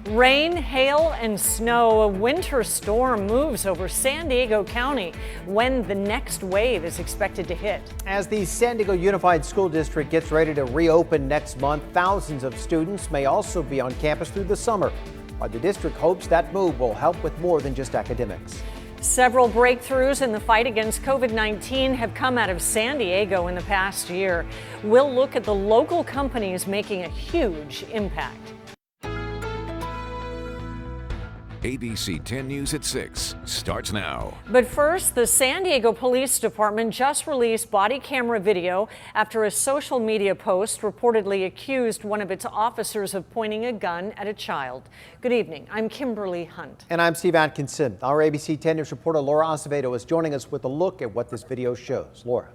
Rain, hail, and snow. A winter storm moves over San Diego County. When the next wave is expected to hit. As the San Diego Unified School District gets ready to reopen next month, thousands of students may also be on campus through the summer. But the district hopes that move will help with more than just academics. Several breakthroughs in the fight against COVID-19 have come out of San Diego in the past year. We'll look at the local companies making a huge impact. ABC 10 News at 6 starts now. But first, the San Diego Police Department just released body camera video after a social media post reportedly accused one of its officers of pointing a gun at a child. Good evening. I'm Kimberly Hunt. And I'm Steve Atkinson. Our ABC 10 News reporter Laura Acevedo is joining us with a look at what this video shows. Laura.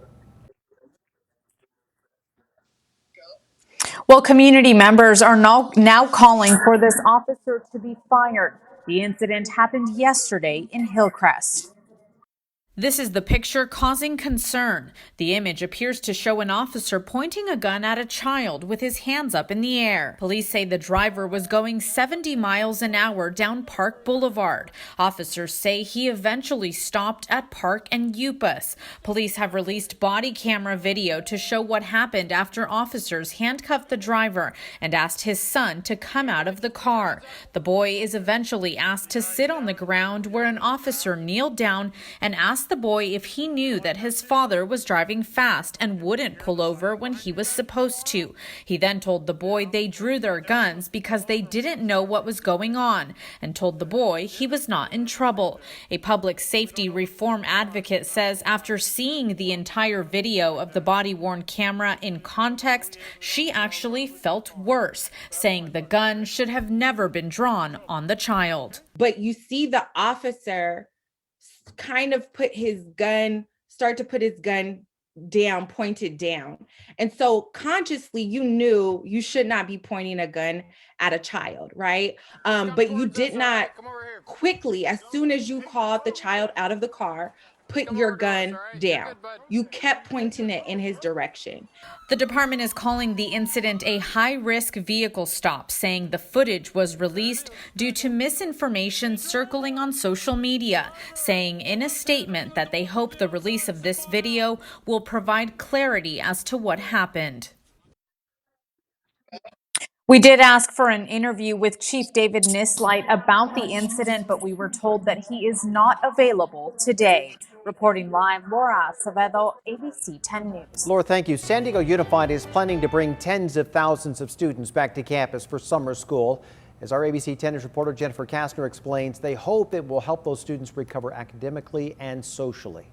Well, community members are now calling for this officer to be fired. The incident happened yesterday in Hillcrest. This is the picture causing concern. The image appears to show an officer pointing a gun at a child with his hands up in the air. Police say the driver was going 70 miles an hour down Park Boulevard. Officers say he eventually stopped at Park and Upas. Police have released body camera video to show what happened after officers handcuffed the driver and asked his son to come out of the car. The boy is eventually asked to sit on the ground where an officer kneeled down and asked the boy if he knew that his father was driving fast and wouldn't pull over when he was supposed to. He then told the boy they drew their guns because they didn't know what was going on and told the boy he was not in trouble. A public safety reform advocate says after seeing the entire video of the body-worn camera in context, she actually felt worse, saying the gun should have never been drawn on the child. But you see the officer kind of start to put his gun down, pointed down. And so consciously, you knew you should not be pointing a gun at a child, right? But you did not quickly, as soon as you called the child out of the car, put your gun down. You kept pointing it in his direction. The department is calling the incident a high-risk vehicle stop, saying the footage was released due to misinformation circling on social media, saying in a statement that they hope the release of this video will provide clarity as to what happened. We did ask for an interview with Chief David Nislight about the incident, but we were told that he is not available today. Reporting live, Laura Acevedo, ABC 10 News. Laura, thank you. San Diego Unified is planning to bring tens of thousands of students back to campus for summer school. As our ABC 10 News reporter Jennifer Kastner explains, they hope it will help those students recover academically and socially.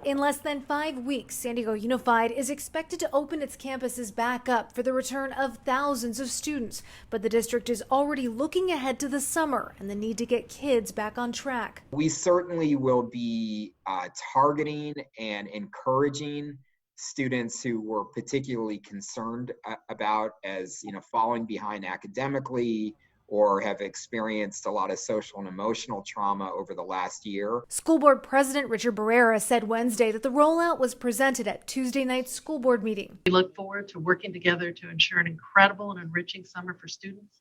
In less than 5 weeks, San Diego Unified is expected to open its campuses back up for the return of thousands of students. But the district is already looking ahead to the summer and the need to get kids back on track. We certainly will be targeting and encouraging students who were particularly concerned about falling behind academically, or have experienced a lot of social and emotional trauma over the last year. School Board President Richard Barrera said Wednesday that the rollout was presented at Tuesday night's school board meeting. We look forward to working together to ensure an incredible and enriching summer for students,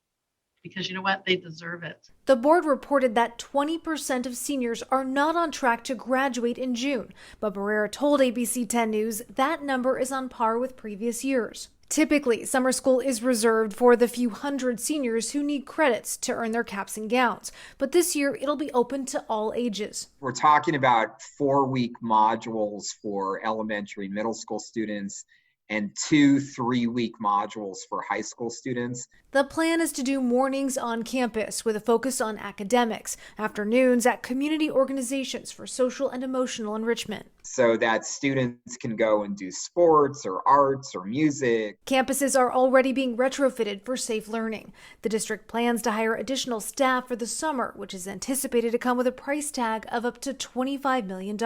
because you know what? They deserve it. The board reported that 20% of seniors are not on track to graduate in June, but Barrera told ABC 10 News that number is on par with previous years. Typically, summer school is reserved for the few hundred seniors who need credits to earn their caps and gowns, but this year it'll be open to all ages. We're talking about 4-week modules for elementary, middle school students, and 2 3-week modules for high school students. The plan is to do mornings on campus with a focus on academics, afternoons at community organizations for social and emotional enrichment, so that students can go and do sports or arts or music. Campuses are already being retrofitted for safe learning. The district plans to hire additional staff for the summer, which is anticipated to come with a price tag of up to $25 million.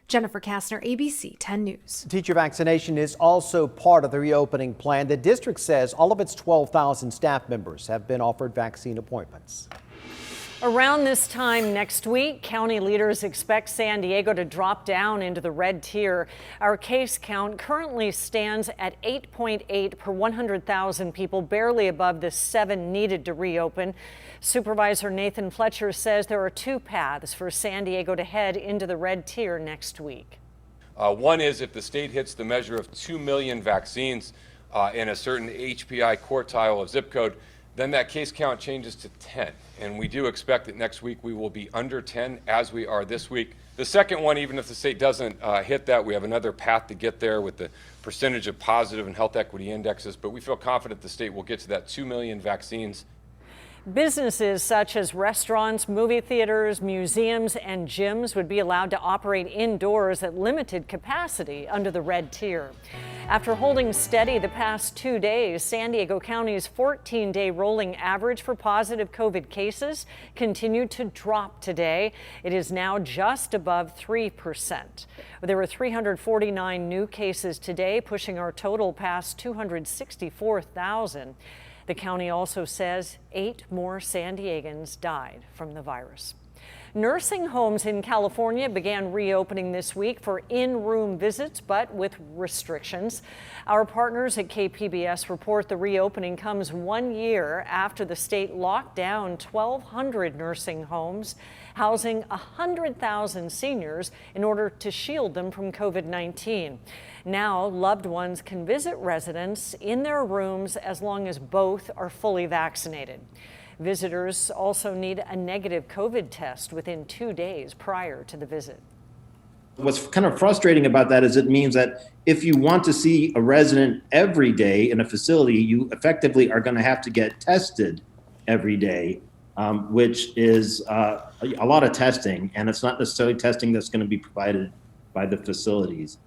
Jennifer Kastner, ABC 10 News. Teacher vaccination is also part of the reopening plan. The district says all of its 12,000 staff members have been offered vaccine appointments. Around this time next week, county leaders expect San Diego to drop down into the red tier. Our case count currently stands at 8.8 per 100,000 people, barely above the 7 needed to reopen. Supervisor Nathan Fletcher says there are 2 paths for San Diego to head into the red tier next week. One is if the state hits the measure of 2 million vaccines in a certain HPI quartile of zip code, then that case count changes to 10. And we do expect that next week we will be under 10 as we are this week. The second one, even if the state doesn't hit that, we have another path to get there with the percentage of positive and health equity indexes, but we feel confident the state will get to that 2 million vaccines. Businesses such as restaurants, movie theaters, museums, and gyms would be allowed to operate indoors at limited capacity under the red tier. After holding steady the past 2 days, San Diego County's 14-day rolling average for positive COVID cases continued to drop today. It is now just above 3%. There were 349 new cases today, pushing our total past 264,000. The county also says 8 more San Diegans died from the virus. Nursing homes in California began reopening this week for in-room visits, but with restrictions. Our partners at KPBS report the reopening comes 1 year after the state locked down 1,200 nursing homes, housing 100,000 seniors in order to shield them from COVID-19. Now, loved ones can visit residents in their rooms as long as both are fully vaccinated. Visitors also need a negative COVID test within 2 days prior to the visit. What's kind of frustrating about that is it means that if you want to see a resident every day in a facility, you effectively are going to have to get tested every day, which is a lot of testing, and it's not necessarily testing that's going to be provided by the facilities.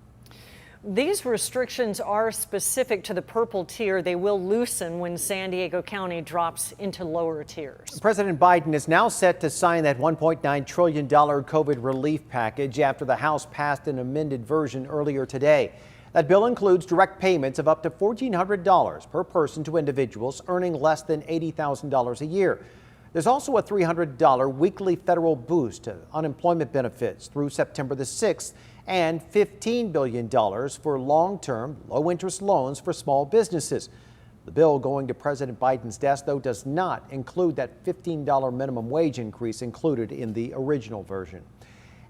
These restrictions are specific to the purple tier. They will loosen when San Diego County drops into lower tiers. President Biden is now set to sign that $1.9 trillion COVID relief package after the House passed an amended version earlier today. That bill includes direct payments of up to $1,400 per person to individuals earning less than $80,000 a year. There's also a $300 weekly federal boost to unemployment benefits through September the 6th. And $15 billion for long-term, low-interest loans for small businesses. The bill going to President Biden's desk, though, does not include that $15 minimum wage increase included in the original version.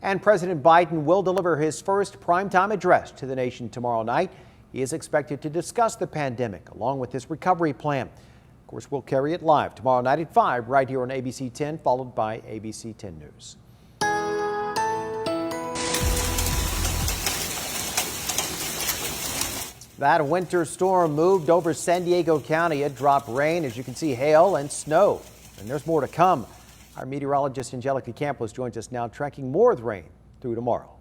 And President Biden will deliver his first primetime address to the nation tomorrow night. He is expected to discuss the pandemic along with his recovery plan. Of course, we'll carry it live tomorrow night at 5 right here on ABC 10, followed by ABC 10 News. That winter storm moved over San Diego County. It dropped rain, as you can see, hail and snow. And there's more to come. Our meteorologist Angelica Campos joins us now, tracking more of the rain through tomorrow.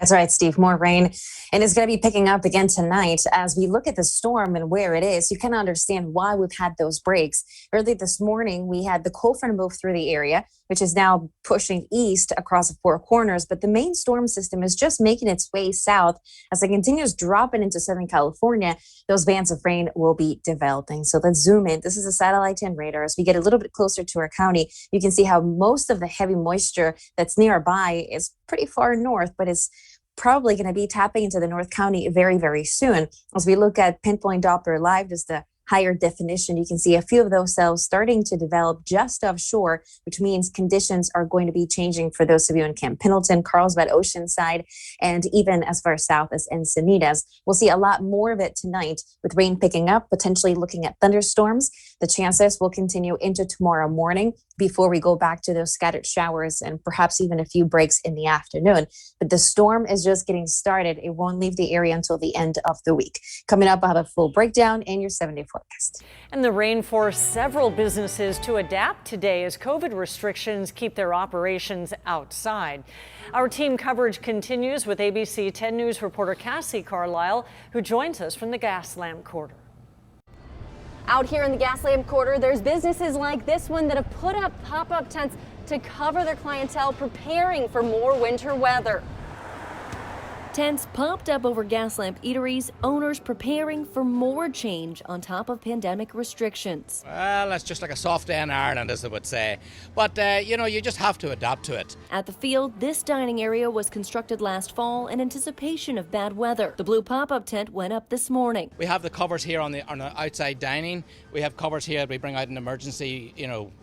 That's right, Steve. More rain, and it's going to be picking up again tonight. As we look at the storm and where it is, you can understand why we've had those breaks. Early this morning, we had the cold front move through the area, which is now pushing east across the Four Corners. But the main storm system is just making its way south. As it continues dropping into Southern California, those bands of rain will be developing. So let's zoom in. This is a satellite 10 radar. As we get a little bit closer to our county, you can see how most of the heavy moisture that's nearby is pretty far north, but it's probably going to be tapping into the North County very, very soon. As we look at Pinpoint Doppler Live, just the higher definition, you can see a few of those cells starting to develop just offshore, which means conditions are going to be changing for those of you in Camp Pendleton, Carlsbad, Oceanside, and even as far south as Encinitas. We'll see a lot more of it tonight with rain picking up, potentially looking at thunderstorms. The chances will continue into tomorrow morning before we go back to those scattered showers and perhaps even a few breaks in the afternoon. But the storm is just getting started. It won't leave the area until the end of the week. Coming up, I'll have a full breakdown in your 7-day forecast. And the rain forced several businesses to adapt today as COVID restrictions keep their operations outside. Our team coverage continues with ABC 10 News reporter Cassie Carlisle, who joins us from the Gaslamp Quarter. Out here in the Gaslamp Quarter, there's businesses like this one that have put up pop-up tents to cover their clientele, preparing for more winter weather. Tents popped up over Gaslamp eateries, owners preparing for more change on top of pandemic restrictions. Well, it's just like a soft day in Ireland, as they would say. But, you just have to adapt to it. At the field, this dining area was constructed last fall in anticipation of bad weather. The blue pop-up tent went up this morning. We have the covers here on the outside dining. We have covers here that we bring out in emergency,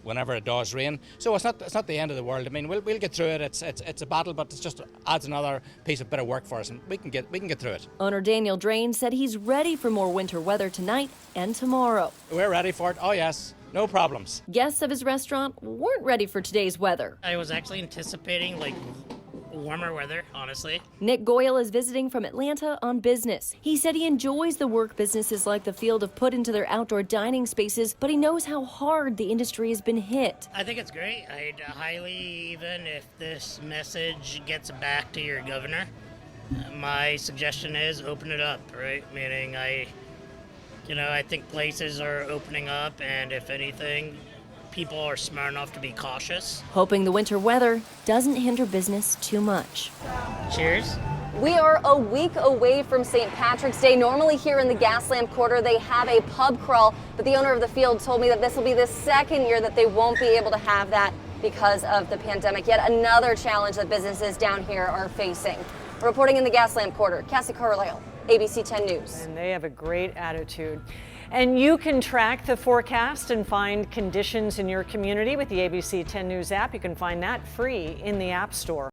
whenever it does rain. So it's not the end of the world. I mean, we'll get through it. It's a battle, but it just adds another piece of bit of work for us, and we can get through it. Owner Daniel Drain said he's ready for more winter weather tonight and tomorrow. We're ready for it. Oh yes, no problems. Guests of his restaurant weren't ready for today's weather. I was actually anticipating warmer weather, honestly. Nick Goyle is visiting from Atlanta on business. He said he enjoys the work businesses like the field have put into their outdoor dining spaces, but he knows how hard the industry has been hit. I think it's great. I'd highly, even if this message gets back to your governor, my suggestion is open it up, right? Meaning I think places are opening up, and if anything, people are smart enough to be cautious. Hoping the winter weather doesn't hinder business too much. Cheers. We are a week away from St. Patrick's Day. Normally here in the Gaslamp Quarter, they have a pub crawl, but the owner of the field told me that this will be the second year that they won't be able to have that because of the pandemic. Yet another challenge that businesses down here are facing. Reporting in the Gaslamp Quarter, Cassie Carlisle, ABC 10 News. And they have a great attitude. And you can track the forecast and find conditions in your community with the ABC 10 News app. You can find that free in the App Store.